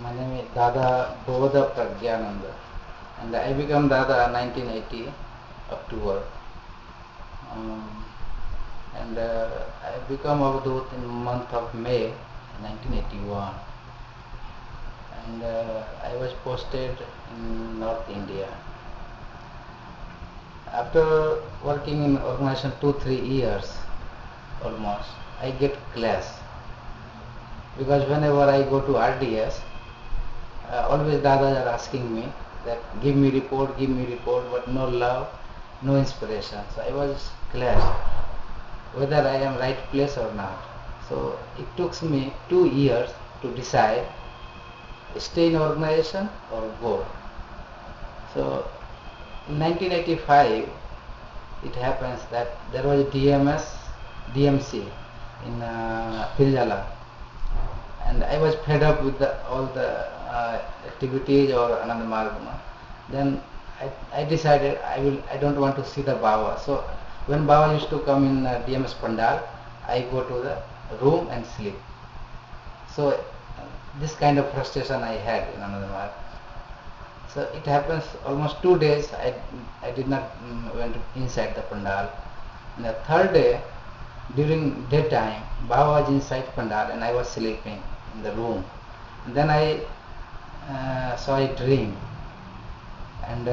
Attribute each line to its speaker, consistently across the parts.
Speaker 1: My name is Dada Bhodaprajnananda, and I became Dada 1980 October, um, and I become Avdut in month of May 1981, and I was posted in North India. After working in organization 2-3 years almost, I get class because whenever I go to RDS, always Dadas are asking me that give me report, but no love, no inspiration. So I was clashed whether I am right place or not. So it took me 2 years to decide stay in organization or go. So in 1985 it happens that there was a DMC in Piljala, and I was fed up with all the activities or Ananda Marga. Then I decided I don't want to see the Baba. So when Baba used to come in DMS Pandal, I go to the room and sleep. So this kind of frustration I had in Ananda Marga. So it happens almost 2 days I did not went inside the Pandal. And the third day, during daytime, Baba was inside Pandal and I was sleeping in the room. And then I saw a dream, and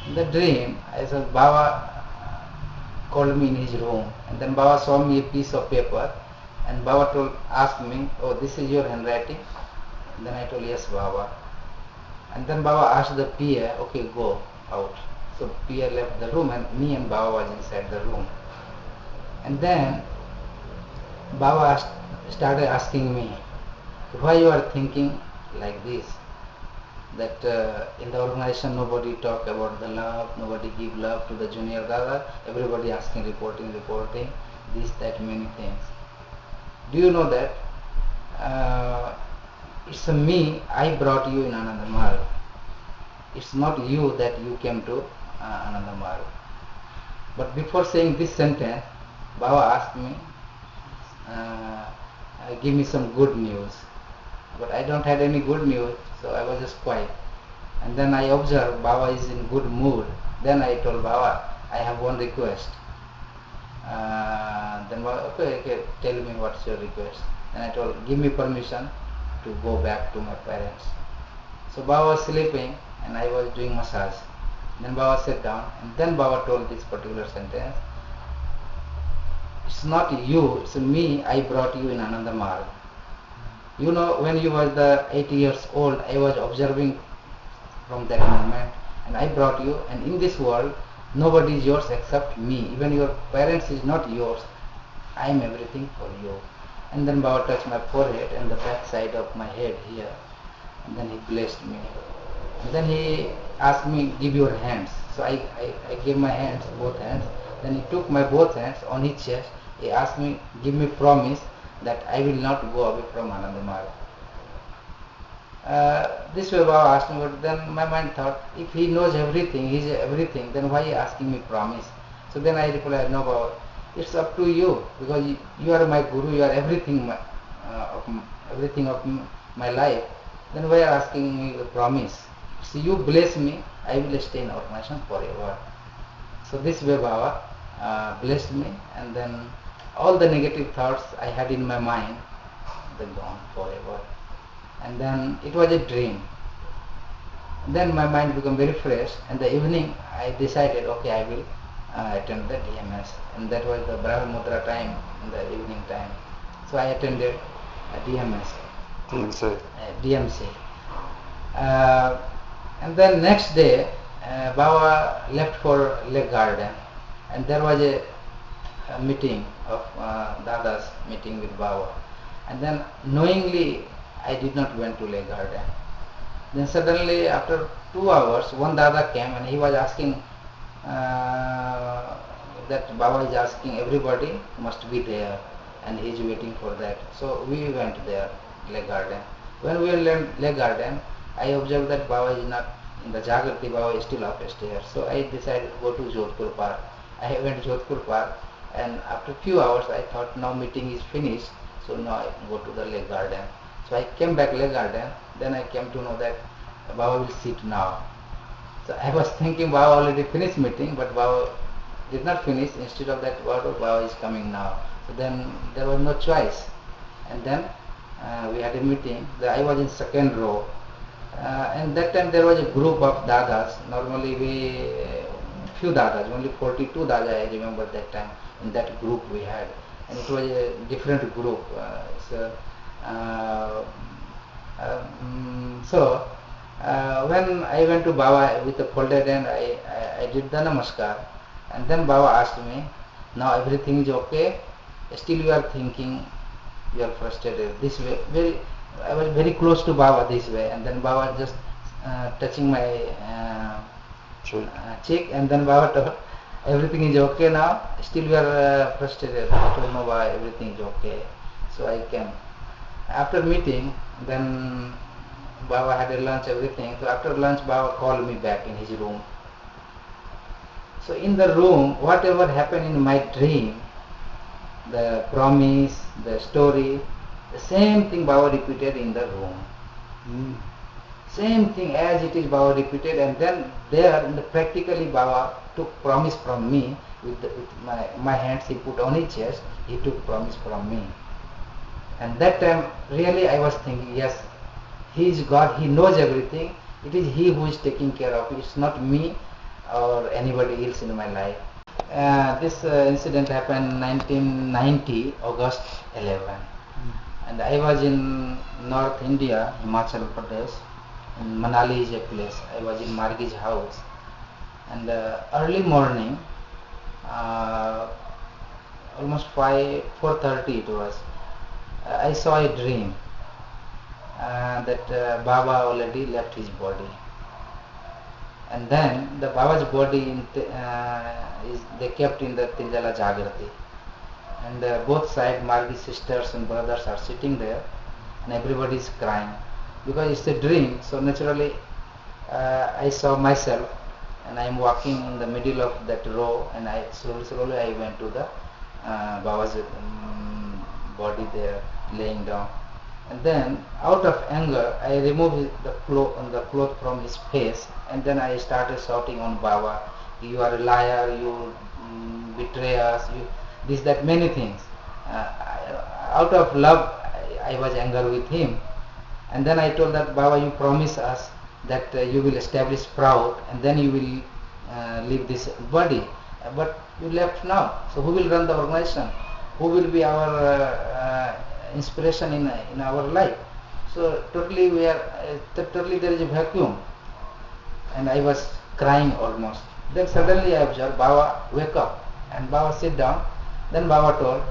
Speaker 1: in the dream I saw Baba called me in his room, and then Baba saw me a piece of paper, and Baba asked me, "Oh, this is your handwriting?" And then I told, "Yes, Baba." And then Baba asked the PA, "Okay, go out." So PA left the room, and me and Baba was inside the room. And then Baba started asking me, "Why you are thinking like this? That in the organization nobody talk about the love, nobody give love to the junior Dada, everybody asking reporting, this, that, many things. Do you know that it's me, I brought you in Ananda Marga. It's not you that you came to Ananda Marga." But before saying this sentence, Baba asked me, give me some good news. But I don't have any good news, so I was just quiet. And then I observed Baba is in good mood. Then I told Baba, I have one request. Then Baba, okay, tell me what's your request. Then I told, give me permission to go back to my parents. So Baba was sleeping and I was doing massage. Then Baba sat down, and then Baba told this particular sentence, "It's not you, it's me, I brought you in Ananda Marga. You know, when you was the 8 years old, I was observing from that moment, and I brought you, and in this world, nobody is yours except me. Even your parents is not yours. I am everything for you." And then Baba touched my forehead and the back side of my head here, and then he blessed me. And then he asked me, "Give your hands." So I gave my hands, both hands. Then he took my both hands on his chest. He asked me, "Give me promise that I will not go away from Ananda Marga." This way Baba asked me, but then my mind thought, if he knows everything, he is everything, then why he asking me promise? So then I replied, "No, Baba, it's up to you, because you are my Guru, you are everything, everything of my life. Then why are you asking me a promise? So you bless me, I will stay in organization forever." So this way Baba blessed me, and then all the negative thoughts I had in my mind, they gone forever. And then it was a dream. Then my mind became very fresh, and the evening I decided, okay, I will attend the DMS, and that was the Brahma Mudra time, in the evening time. So I attended DMS. DMC. And then next day, Baba left for Lake Garden, and there was a meeting of Dada's meeting with Baba. And then knowingly I did not went to Lake Garden. Then suddenly after 2 hours, one Dada came and he was asking that Baba is asking everybody must be there, and he is waiting for that. So we went there, Lake Garden. When we went Lake Garden, I observed that Baba is not in the Jagrati, Baba is still upstairs. So I decided to go to Jodhpur Park. I went to Jodhpur Park, and after few hours I thought now meeting is finished, so now I go to the Lake Garden. So I came back Lake Garden, Then I came to know that Baba will sit now. So I was thinking Baba already finished meeting, but Baba did not finish. Instead of that, Baba is coming now. So then there was no choice. And then we had a meeting. I was in second row. And that time there was a group of Dadas. Normally few Dadas, only 42 Dadas I remember that time. In that group we had. And it was a different group. When I went to Baba with the folded hand, I did the namaskar, and then Baba asked me, now everything is okay, still you are thinking, you are frustrated. This way, I was very close to Baba this way, and then Baba just touching my cheek, and then Baba told, everything is okay now, still you are frustrated. I told no, Baba, everything is okay. So I came. After meeting, then Baba had a lunch, everything. So after lunch, Baba called me back in his room. So in the room, whatever happened in my dream, the promise, the story, the same thing Baba repeated in the room. Same thing as it is Baba repeated, and then there, in the practically Baba took promise from me with my hands. He put on his chest. He took promise from me. And that time, really, I was thinking, yes, He is God, He knows everything. It is He who is taking care of it. It's not me or anybody else in my life. This incident happened in 1990, August 11. And I was in North India, Himachal Pradesh. And Manali is a place. I was in Margi's house. And early morning, almost 4:30 it was, I saw a dream that Baba already left his body, and then the Baba's body they kept in the Tinjala Jagrati, and both sides Margi sisters and brothers are sitting there, and everybody is crying because it's a dream. So naturally, I saw myself, and I am walking in the middle of that row, and I slowly I went to the Baba's body there, laying down, and then out of anger I removed the cloth from his face, and then I started shouting on Baba, you are a liar, you betray us, you that many things. Out of love I was angry with him, and then I told that Baba, you promise us that you will establish proud, and then you will leave this body, but you left now, so who will run the organization? Who will be our inspiration in our life? So totally totally there is a vacuum, and I was crying almost. Then suddenly I observed Baba wake up, and Baba sit down. Then Baba told,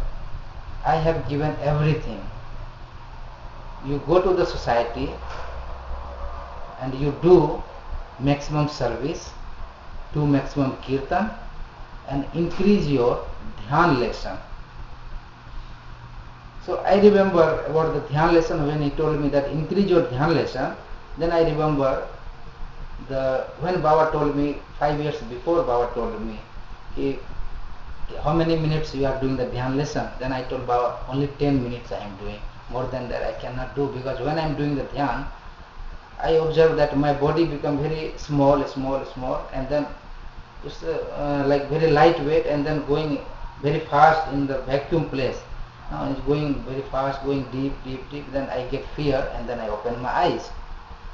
Speaker 1: I have given everything. You go to the society and you do maximum service, do maximum kirtan, and increase your dhyan lesson. So I remember about the dhyan lesson when he told me that increase your dhyan lesson. Then I remember when Baba told me 5 years before, Baba told me, how many minutes you are doing the dhyan lesson? Then I told Baba, only 10 minutes I am doing. More than that I cannot do, because when I am doing the dhyan, I observe that my body become very small, and then it's like very lightweight, and then going very fast in the vacuum place. Now it's going very fast, going deep. Then I get fear, and then I open my eyes.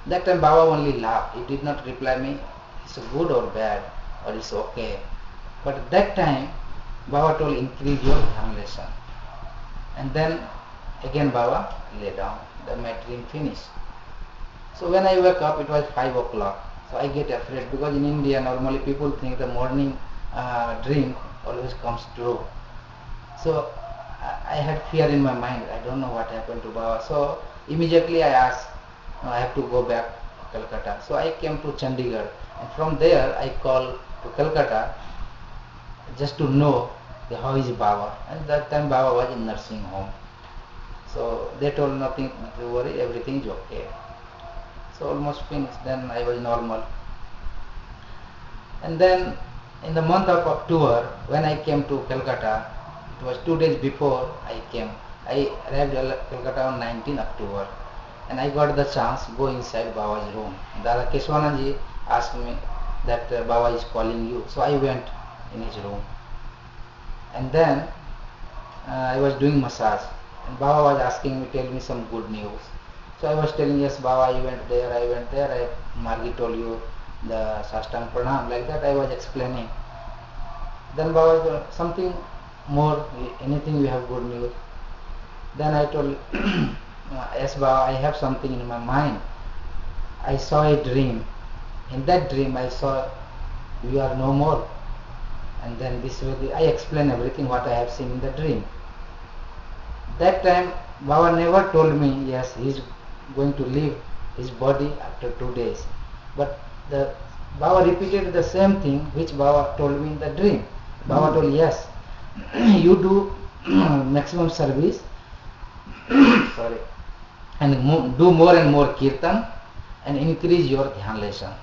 Speaker 1: That time Baba only laughed. He did not reply me, it's good or bad, or it's okay. But at that time, Baba told, increase your dhyan lesson. And then again Baba lay down. Then my dream finished. So when I wake up, it was 5 o'clock. So I get afraid, because in India normally people think the morning dream always comes true. So I had fear in my mind. I don't know what happened to Baba. So immediately I asked, I have to go back to Calcutta. So I came to Chandigarh, and from there I called to Calcutta just to know how is Baba. And that time Baba was in nursing home. So they told, nothing to worry, everything is okay. So almost finished. Then I was normal. And then in the month of October, when I came to Calcutta, it was 2 days before I came. I arrived at Calcutta on 19 October. and I got the chance go inside Baba's room. Dada Keswananji asked me that Baba is calling you. So I went in his room. And then I was doing massage. And Baba was asking me, tell me some good news. So I was telling, yes Baba, I went there, Margi told you the Sastang Pranam, like that I was explaining. Then Baba told, something more, anything you have good news. Then I told, yes Baba, I have something in my mind. I saw a dream. In that dream I saw you are no more. And then this way I explain everything what I have seen in the dream. That time Baba never told me, yes, he is going to leave his body after 2 days. But the Baba repeated the same thing which Baba told me in the dream. Baba told, yes, you do maximum service sorry, and do more and more kirtan and increase your dhyan lesson.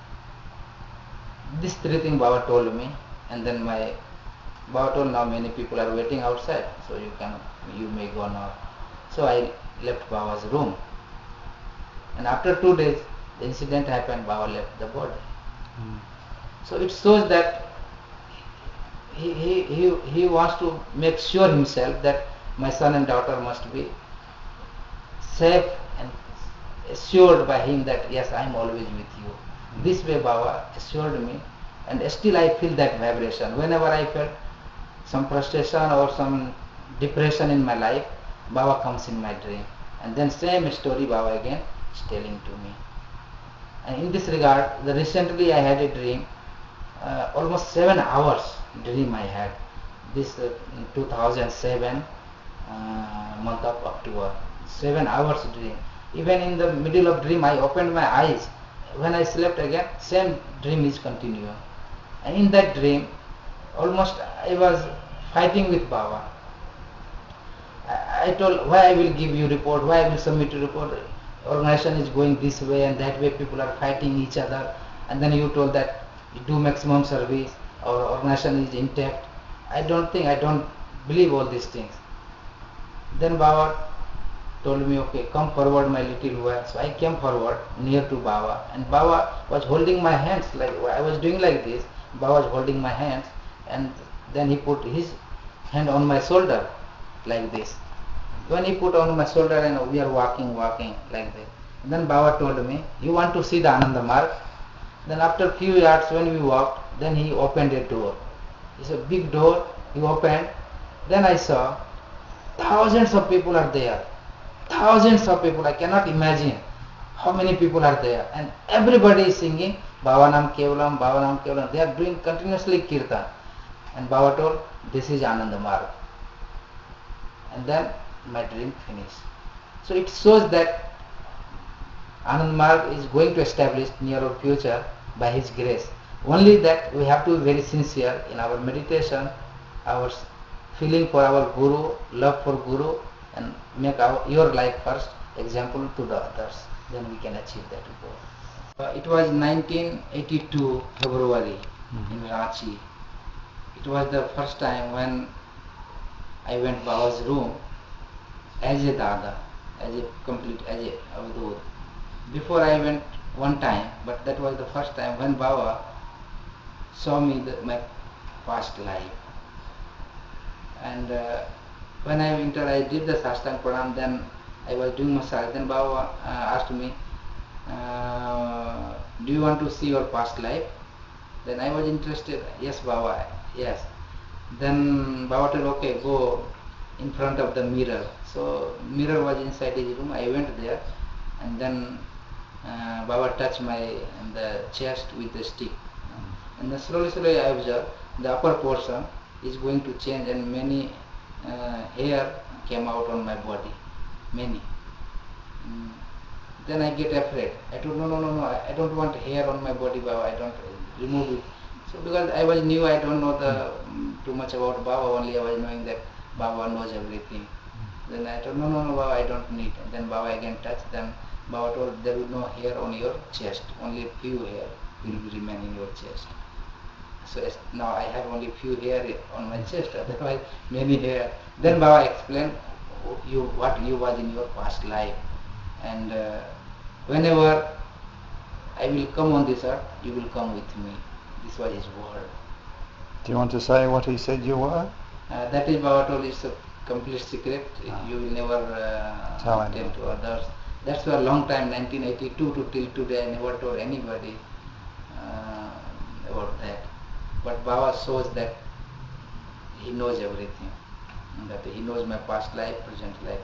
Speaker 1: These 3 things Baba told me, and then my Baba told, now many people are waiting outside, so you may go now. So I left Baba's room, and after 2 days the incident happened. Baba left the body. So it shows that he wants to make sure himself that my son and daughter must be safe and assured by him that yes, I am always with you. This way Baba assured me, and still I feel that vibration. Whenever I felt some frustration or some depression in my life, Baba comes in my dream, and then same story Baba again is telling to me. And in this regard, recently I had a dream, almost 7 hours dream I had. This 2007 month of October, 7 hours dream. Even in the middle of dream I opened my eyes. When I slept again, same dream is continuing. And in that dream, almost I was fighting with Baba. I told, why I will give you report, why I will submit a report. Organization is going this way and that way, people are fighting each other. And then you told that you do maximum service, our organization is intact. I don't believe all these things. Then Baba told me, okay, come forward my little one. So I came forward near to Baba, and Baba was holding my hands, like I was doing like this. Baba was holding my hands, and then he put his hand on my shoulder like this. When he put on my shoulder and we are walking like that. And then Baba told me, you want to see the Ananda Marga? Then after few yards when we walked, then he opened a door. It's a big door, he opened. Then I saw thousands of people are there. Thousands of people, I cannot imagine how many people are there. And everybody is singing Bhavanam Kevalam, Bhavanam Kevalam. They are doing continuously kirtan. And Baba told, this is Ananda Marga. And then my dream finished. So it shows that Ananda Marga is going to establish near our future by His grace. Only that we have to be very sincere in our meditation, our feeling for our Guru, love for Guru, and make your life first example to the others. Then we can achieve that goal. It was 1982 February in Ranchi. It was the first time when I went Baba's room as a Dada, as a Avt. Before I went one time, but that was the first time when Baba saw me my past life. And when I entered, I did the Sastang Pranam, then I was doing massage. Then Baba asked me, do you want to see your past life? Then I was interested. Yes, Baba, yes. Then Baba told, okay, go in front of the mirror. So mirror was inside his room. I went there, and then Baba touched the chest with the stick. And then slowly I observed the upper portion is going to change, and many hair came out on my body, many. Then I get afraid. I told, no, I don't want hair on my body, Baba, I don't remove it. So because I was new, I don't know too much about Baba, only I was knowing that Baba knows everything. Then I told, no, Baba, I don't need. And then Baba again touched, then Baba told, there will be no hair on your chest, only a few hair will remain in your chest. So now I have only few hair on my chest, otherwise many hair. Then Baba explained what you was in your past life. And whenever I will come on this earth, you will come with me. This was his word.
Speaker 2: Do you want to say what he said you were?
Speaker 1: That is Baba told, it's a complete secret. You will never
Speaker 2: Tell
Speaker 1: tell
Speaker 2: anyone.
Speaker 1: to others. That's for a long time, 1982 to till today, I never told anybody about that. But Baba shows that he knows everything. That he knows my past life, present life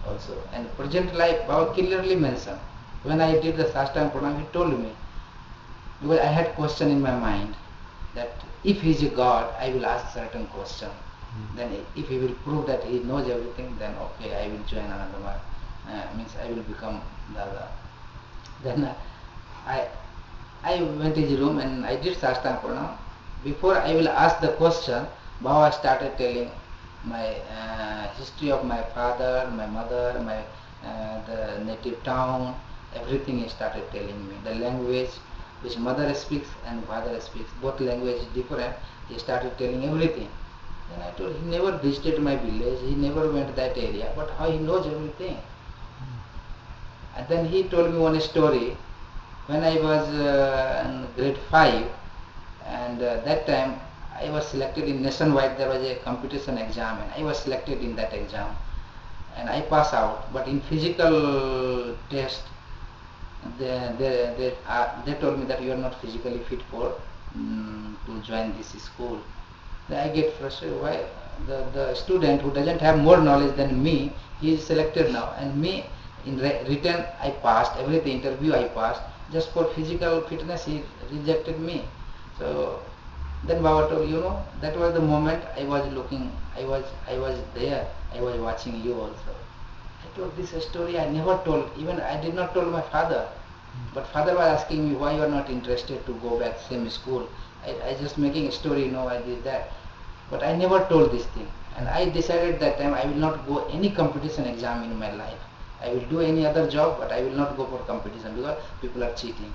Speaker 1: also. And present life, Baba clearly mentioned. When I did the Sastang Pranam, he told me, because I had question in my mind, that if he is a God, I will ask certain question. Then if he will prove that he knows everything, then okay, I will join Ananda Marga. Means I will become Dada. Then I went to his room and I did Sastang Pranam. Before I will ask the question, Baba started telling my history of my father, my mother, my the native town, everything he started telling me. The language which mother speaks and father speaks, both languages different. He started telling everything. Then I told, he never visited my village, he never went that area, but how he knows everything. And then he told me one story. When I was in grade 5, and that time I was selected in nationwide, there was a competition exam, and I was selected in that exam. And I passed out, but in physical test, they told me that you are not physically fit for to join this school. Then I get frustrated. Why the student who doesn't have more knowledge than me, he is selected now, and me in written I passed, everything interview I passed. Just for physical fitness, he rejected me. So then Baba told, that was the moment I was looking. I was there. I was watching you also. I told this story I never told. Even I did not tell my father. But father was asking me why you are not interested to go back same school. I just making a story, I did that. But I never told this thing. And I decided that time I will not go any competition exam in my life. I will do any other job, but I will not go for competition because people are cheating.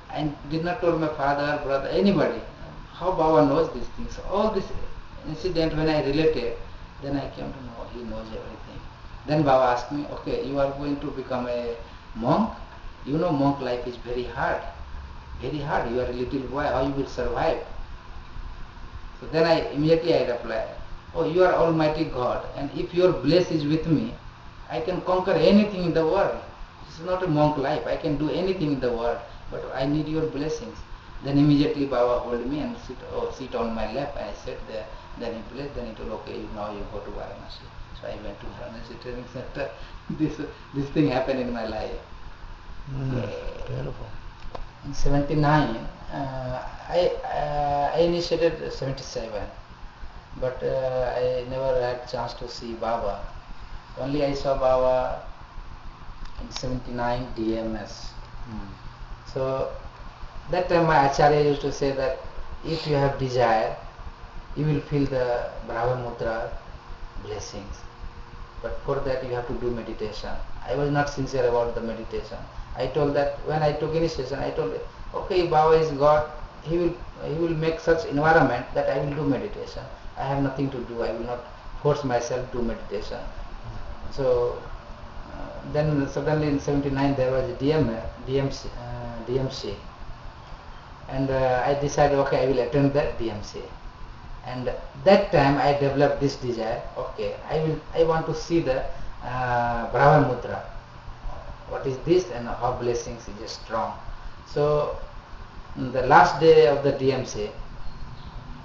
Speaker 1: I did not tell my father, brother, anybody. How Baba knows these things. All this incident when I related, then I came to know he knows everything. Then Baba asked me, okay, you are going to become a monk. Monk life is very hard. Very hard. You are a little boy, how you will survive? So then I replied, oh, you are Almighty God, and if your bliss is with me, I can conquer anything in the world. This is not a monk life. I can do anything in the world, but I need your blessings. Then immediately Baba hold me and sit on my lap. I sat there. Then he blessed. Then he told, okay, now you go to Varanasi. So I went to Varanasi training center. This thing happened in my life.
Speaker 2: Beautiful.
Speaker 1: In 79, I initiated 77, but I never had chance to see Baba. Only I saw Baba in 79 DMS. So that time my Acharya used to say that if you have desire, you will feel the Brahma Mudra blessings. But for that you have to do meditation. I was not sincere about the meditation. I told that when I took initiation, I told, okay, Baba is God, he will make such environment that I will do meditation. I have nothing to do. I will not force myself to do meditation. So then suddenly in 79 there was a DMC, and I decided, okay, I will attend the DMC. And that time I developed this desire. Okay, I want to see the Brahma Mudra. What is this and how blessings is strong. So the last day of the DMC,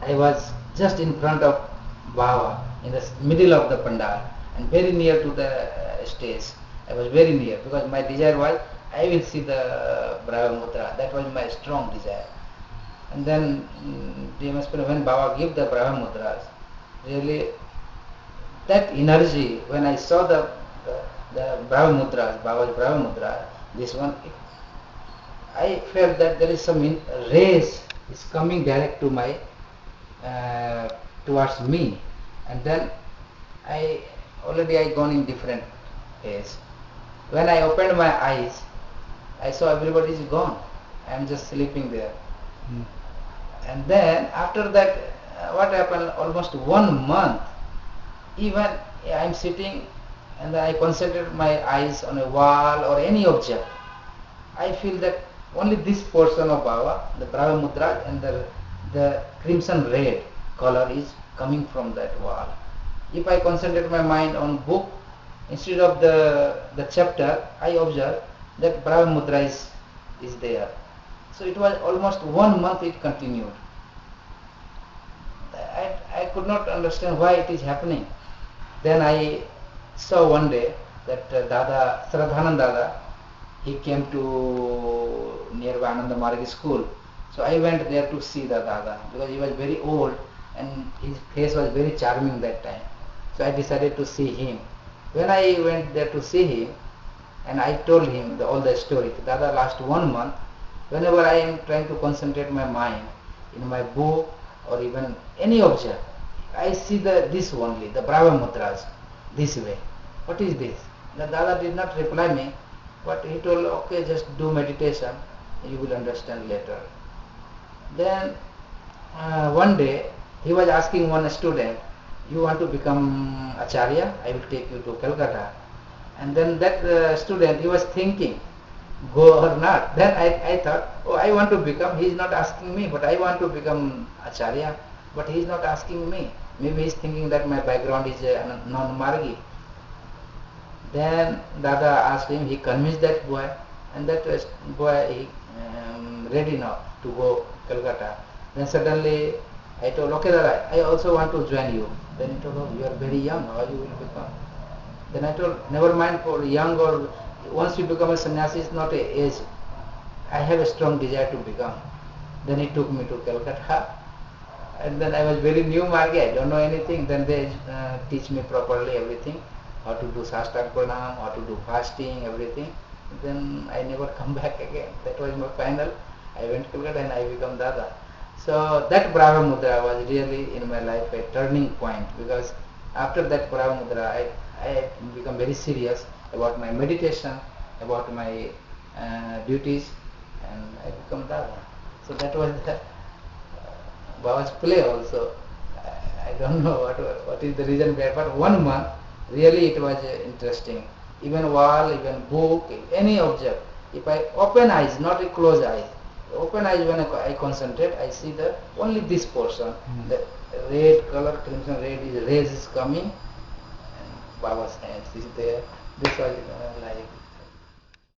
Speaker 1: I was just in front of Baba in the middle of the pandal and very near to the stage. I was very near because my desire was I will see the Brahma Mudra. That was my strong desire. And then when Baba gave the Brahma Mudras, really that energy, when I saw the Brahma Mudras, Baba's Brahma Mudra, this one, I felt that there is some rays is coming direct to my towards me, and then I gone in different ways. When I opened my eyes, I saw everybody is gone. I am just sleeping there. And then after that, what happened? Almost 1 month, even I am sitting and I concentrate my eyes on a wall or any object, I feel that only this portion of Baba, the Brahma Mudra, and the crimson red color is coming from that wall. If I concentrate my mind on book, instead of the chapter, I observe that Brahma Mudra is there. So it was almost 1 month it continued. I could not understand why it is happening. Then I saw one day that Dada, Sradhananda Dada, he came to nearby Ananda Marga school. So I went there to see the Dada because he was very old and his face was very charming that time. So I decided to see him. When I went there to see him and I told him all the story, Dada, last 1 month, whenever I am trying to concentrate my mind in my book or even any object, I see this only, the Brahma Mudras, this way. What is this? The Dada did not reply me, but he told, okay, just do meditation, you will understand later. Then one day he was asking one student, you want to become Acharya? I will take you to Calcutta. And then that student, he was thinking, go or not. Then I thought, oh, I want to become, he is not asking me, but I want to become Acharya, but he is not asking me. Maybe he is thinking that my background is non-Margi. Then Dada asked him, he convinced that boy, and that boy he ready now to go Calcutta. Then suddenly I told, okay Dada, I also want to join you. Then he told, oh, you are very young, how you will become? Then I told, never mind for young or once you become a sannyasi, it's not a age. I have a strong desire to become. Then he took me to Calcutta. And then I was very new Margi, I don't know anything. Then they teach me properly everything, how to do Sastang Pranam, how to do fasting, everything. Then I never come back again. That was my final. I went to Calcutta and I became Dada. So that Brahma Mudra was really in my life a turning point, because after that Brahma Mudra I become very serious about my meditation, about my duties, and I become Dada. So that was the Baba's play also. I don't know what is the reason behind, but 1 month really it was interesting. Even wall, even book, any object. If I open eyes, not a closed eyes, open eyes when I concentrate, I see only this portion. The red color, crimson red is rays is coming, and Baba's hands is there. This was like